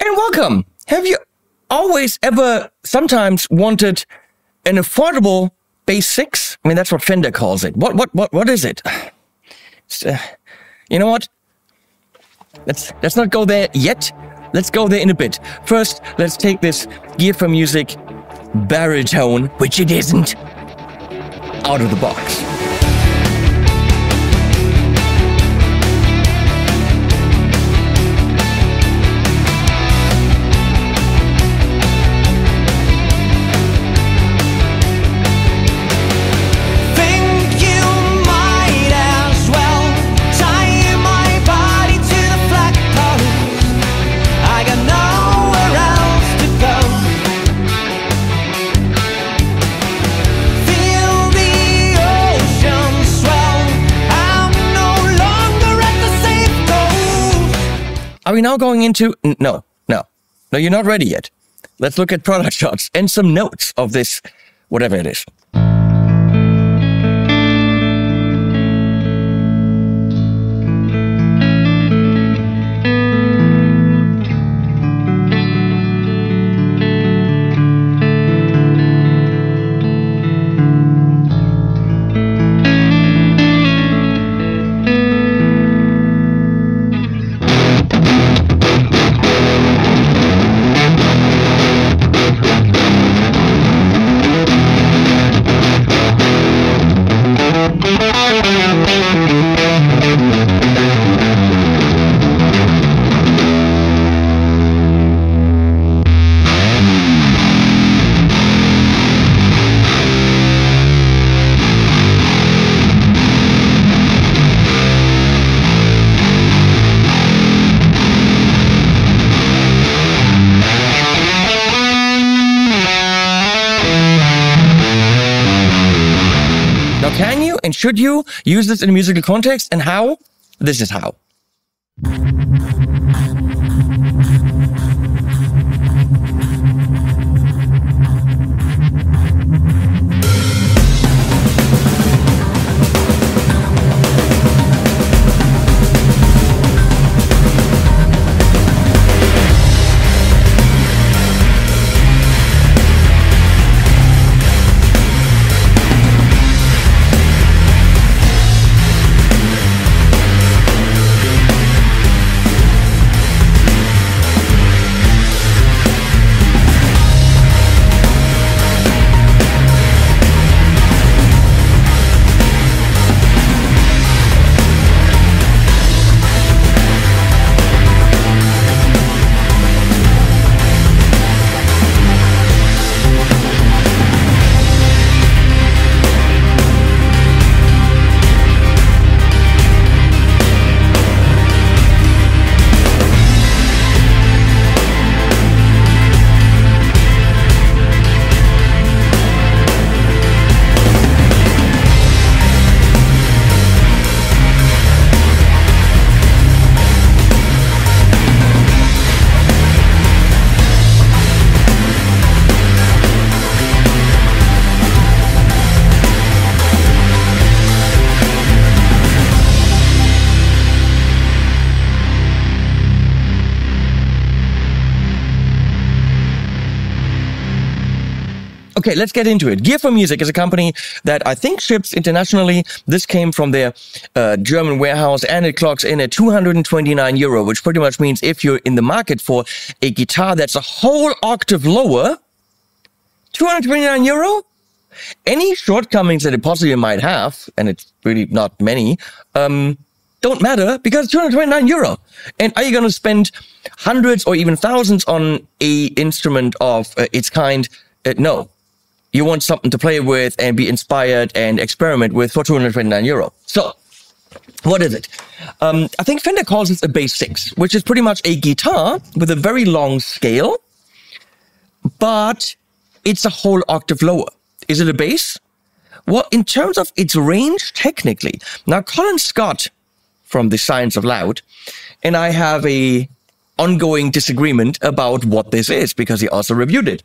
And welcome. Have you always ever sometimes wanted an affordable bass 6? I mean, that's what Fender calls it. What is it? You know what? Let's not go there yet. Let's go there in a bit. First, let's take this G4M Music Baritone, which it isn't, out of the box. Are we now going into... No, you're not ready yet. Let's look at product shots and some notes of this, whatever it is. Can you and should you use this in a musical context, and how? This is how. Okay, let's get into it. G4M Music is a company that I think ships internationally. This came from their German warehouse, and it clocks in at €229, which pretty much means if you're in the market for a guitar that's a whole octave lower, €229? Any shortcomings that it possibly might have, and it's really not many, don't matter because €229. And are you going to spend hundreds or even thousands on a instrument of its kind? No. You want something to play with and be inspired and experiment with for €229. So, what is it? I think Fender calls this a bass 6, which is pretty much a guitar with a very long scale, but it's a whole octave lower. Is it a bass? Well, in terms of its range, technically. Now, Colin Scott from The Science of Loud and I have a ongoing disagreement about what this is because he also reviewed it.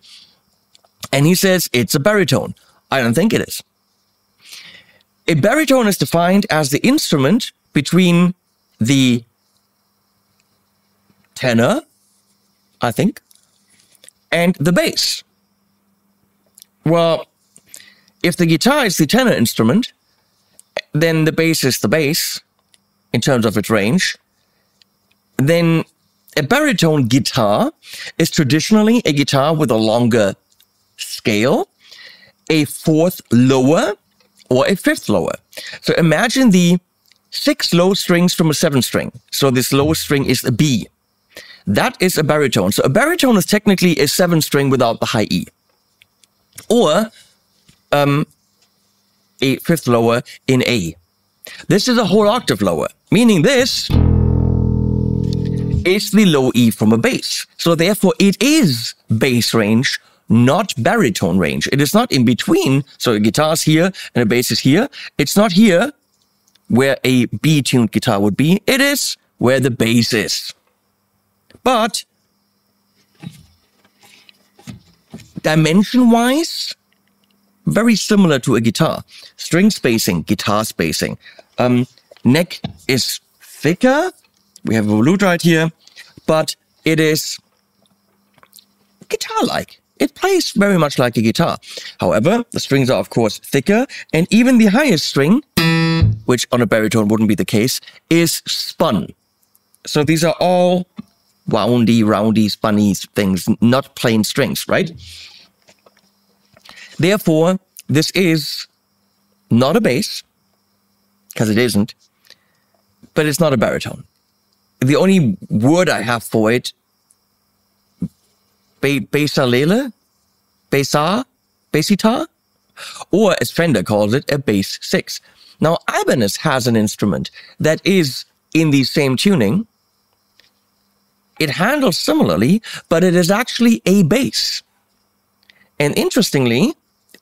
And he says it's a baritone. I don't think it is. A baritone is defined as the instrument between the tenor I think. And the bass. Well, if the guitar is the tenor instrument, then the bass is the bass in terms of its range. Then a baritone guitar is traditionally a guitar with a longer scale, a fourth lower, or a fifth lower. So imagine the 6 low strings from a 7 string. So this lowest string is a B. That is a baritone. So a baritone is technically a 7 string without the high E. Or a fifth lower in A. This is a whole octave lower, meaning this is the low E from a bass. So therefore it is bass range, not baritone range. It is not in between. So a guitar's here and a bass is here. It's not here where a B-tuned guitar would be. It is where the bass is. But dimension-wise, very similar to a guitar. String spacing, guitar spacing. Neck is thicker. We have a volute right here, but it is guitar-like. It plays very much like a guitar. However, the strings are, of course, thicker, and even the highest string, which on a baritone wouldn't be the case, is spun. So these are all roundy, spunny things, not plain strings, right? Therefore, this is not a bass, because it isn't, but it's not a baritone. The only word I have for it, bassalele, bassar, bassitar, or as Fender calls it, a bass 6. Now, Ibanez has an instrument that is in the same tuning. It handles similarly, but it is actually a bass. And interestingly,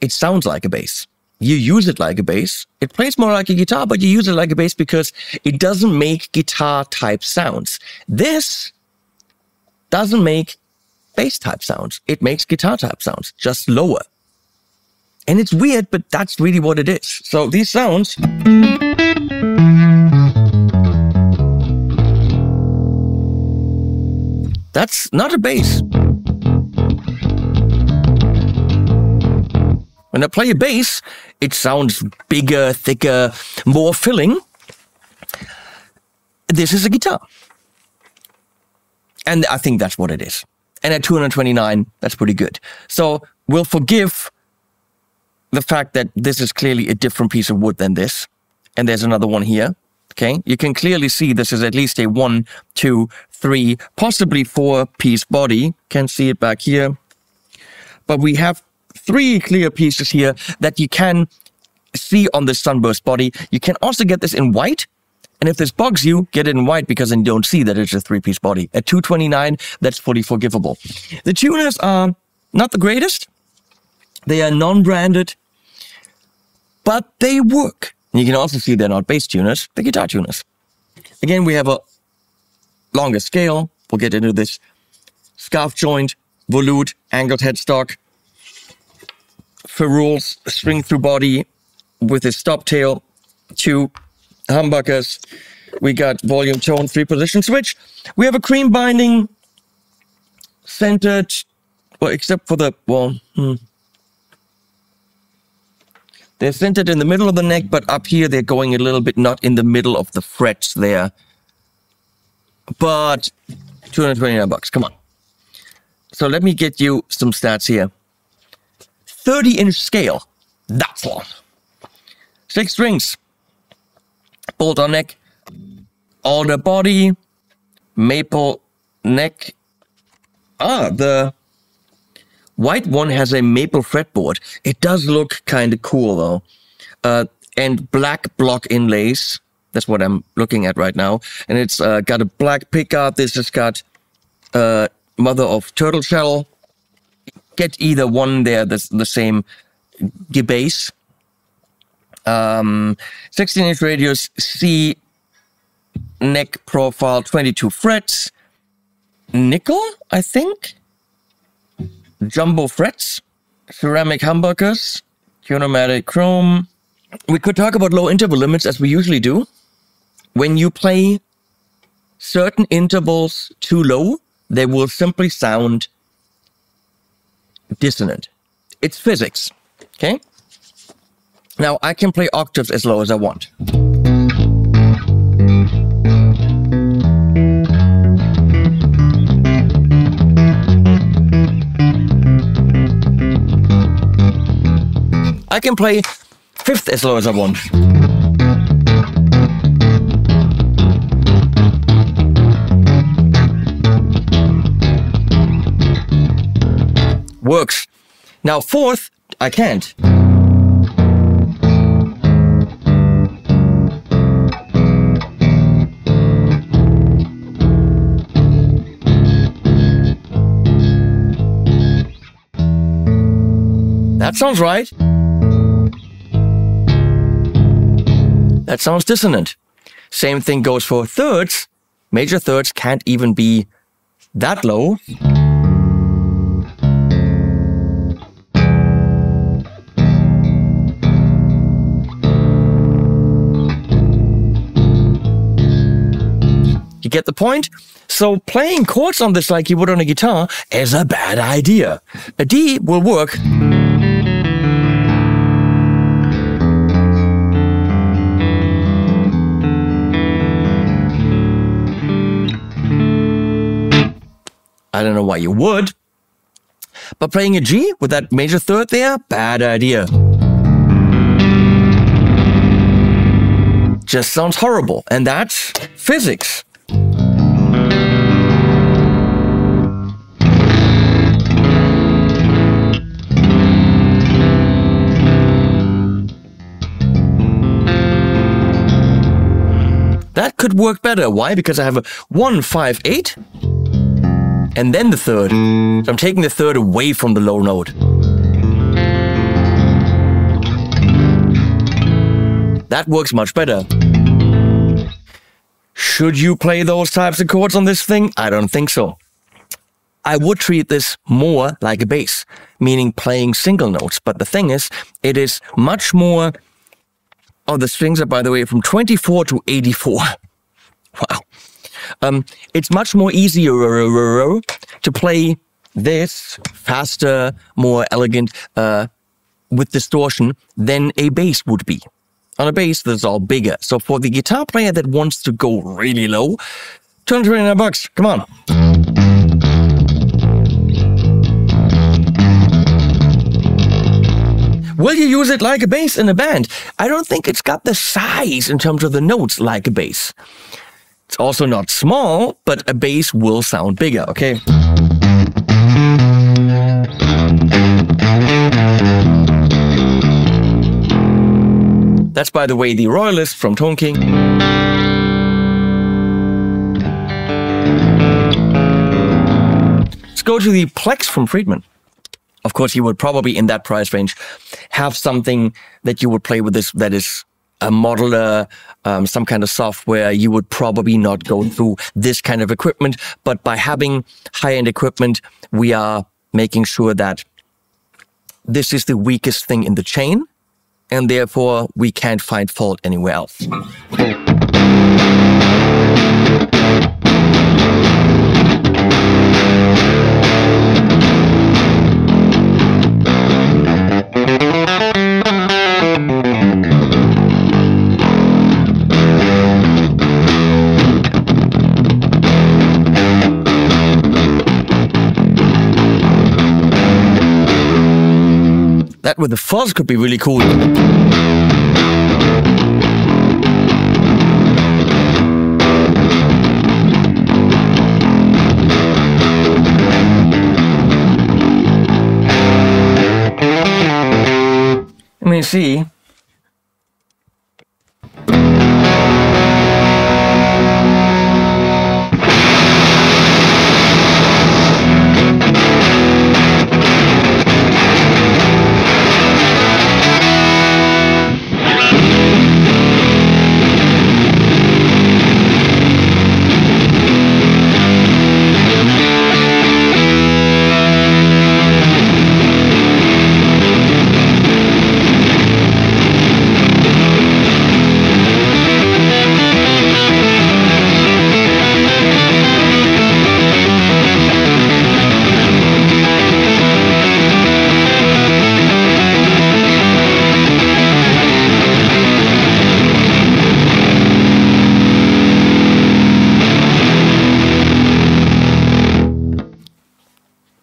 it sounds like a bass. You use it like a bass. It plays more like a guitar, but you use it like a bass because it doesn't make guitar-type sounds. This doesn't make bass-type sounds. It makes guitar-type sounds, just lower. And it's weird, but that's really what it is. So these sounds... that's not a bass. When I play a bass, it sounds bigger, thicker, more filling. This is a guitar. And I think that's what it is. And at 229, that's pretty good. So we'll forgive the fact that this is clearly a different piece of wood than this. And there's another one here. Okay, you can clearly see this is at least a 1, 2, 3, possibly 4-piece body. Can't see it back here. But we have 3 clear pieces here that you can see on this sunburst body. You can also get this in white. And if this bugs you, get it in white because then you don't see that it's a 3-piece body. At 229, that's fully forgivable. The tuners are not the greatest. They are non-branded, but they work. And you can also see they're not bass tuners, they're guitar tuners. Again, we have a longer scale. We'll get into this. Scarf joint, volute, angled headstock, ferrules, string through body with a stop tail, 2 humbuckers. We got volume tone, 3-position switch. We have a cream binding, centered, well, except for the, they're centered in the middle of the neck, but up here they're going a little bit not in the middle of the frets there. But $229, come on. So let me get you some stats here. 30-inch scale, that's long. 6 strings, bolt-on neck, alder body, maple neck. The white one has a maple fretboard. It does look kind of cool though. And black block inlays. That's what I'm looking at right now. And it's got a black pickguard. This has got mother of turtle shell. Get either one there, the same bass. 16-inch radius, C neck profile, 22 frets. Nickel, I think. Jumbo frets, ceramic humbuckers, tunomatic chrome. We could talk about low interval limits as we usually do. When you play certain intervals too low, they will simply sound dissonant. It's physics, okay? Now, I can play octaves as low as I want. I can play fifth as low as I want. Works. Now fourth, I can't. That sounds right. That sounds dissonant. Same thing goes for thirds. Major thirds can't even be that low. You get the point? So playing chords on this like you would on a guitar is a bad idea. A D will work. I don't know why you would. But playing a G with that major third there, bad idea. Just sounds horrible. And that's physics. That could work better. Why? Because I have a 1, 5, 8. And then the third. So I'm taking the third away from the low note. That works much better. Should you play those types of chords on this thing? I don't think so. I would treat this more like a bass, meaning playing single notes. But the thing is, it is much more... Oh, the strings are, by the way, from 24 to 84. Wow. It's much more easier to play this faster, more elegant, with distortion than a bass would be. On a bass, that's all bigger. So for the guitar player that wants to go really low, $229, come on. Will you use it like a bass in a band? I don't think it's got the size in terms of the notes like a bass. It's also not small, but a bass will sound bigger, okay? That's, by the way, the Royalist from Tone King. Let's go to the Plex from Friedman. Of course, you would probably, in that price range, have something that you would play with this that is a modeler, some kind of software. You would probably not go through this kind of equipment. But by having high-end equipment, we are making sure that this is the weakest thing in the chain, and therefore we can't find fault anywhere else. That with the fuzz could be really cool. Let me see.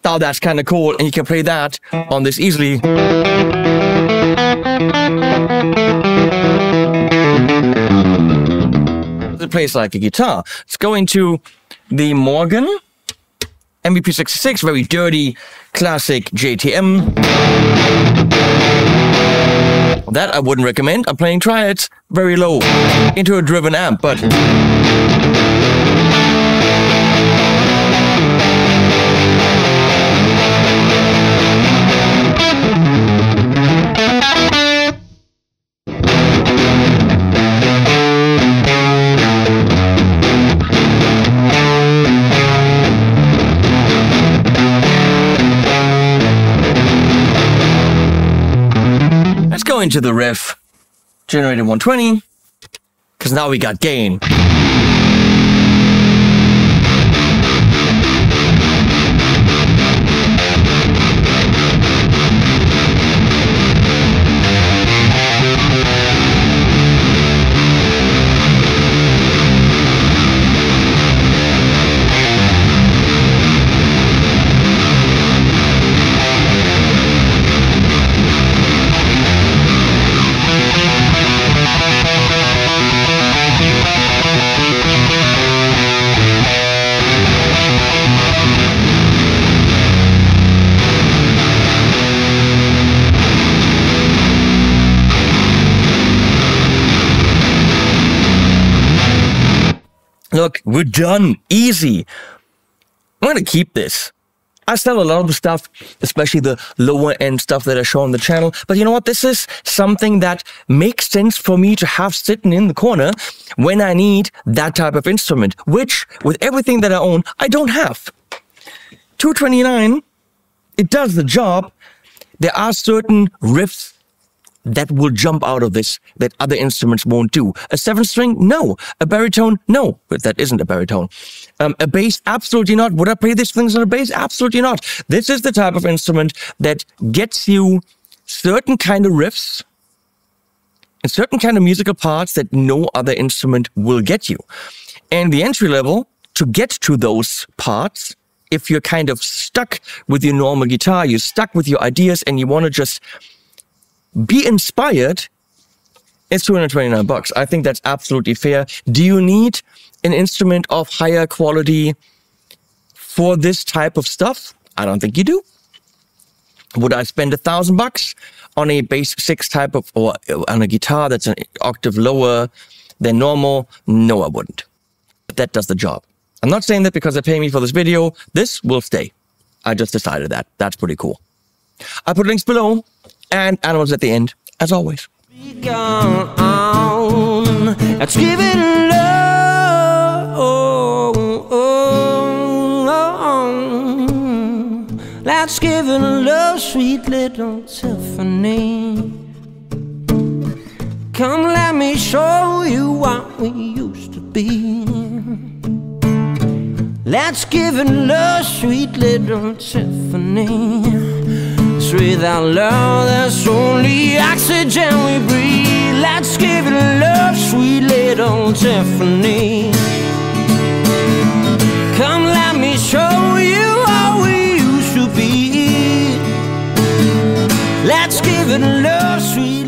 Oh, that's kind of cool. And you can play that on this easily. It plays like a guitar. Let's go into the Morgan MVP66, very dirty, classic JTM. That I wouldn't recommend. I'm playing triads very low into a driven amp, but let's go into the riff, generated 120, because now we got gain. Look, we're done. Easy. I'm going to keep this. I sell a lot of the stuff, especially the lower end stuff that I show on the channel. But you know what? This is something that makes sense for me to have sitting in the corner when I need that type of instrument, which with everything that I own, I don't have. 229, it does the job. There are certain riffs that will jump out of this that other instruments won't do. A 7-string? No. A baritone? No. But that isn't a baritone. A bass? Absolutely not. Would I play these things on a bass? Absolutely not. This is the type of instrument that gets you certain kind of riffs and certain kind of musical parts that no other instrument will get you. And the entry level, to get to those parts, if you're kind of stuck with your normal guitar, you're stuck with your ideas and you want to just be inspired, it's $229. I think that's absolutely fair. Do you need an instrument of higher quality for this type of stuff? I don't think you do. Would I spend $1,000 on a bass 6 type of, or on a guitar that's an octave lower than normal? No, I wouldn't. But that does the job. I'm not saying that because they're paying me for this video. This will stay. I just decided that. That's pretty cool. I put links below and animals at the end, as always. Let's give it love. Let's give it love, sweet little Tiffany. Come, let me show you what we used to be. Let's give it love, sweet little Tiffany. Without love, there's only oxygen we breathe. Let's give it love, sweet little Tiffany. Come, let me show you how we used to be. Let's give it love, sweet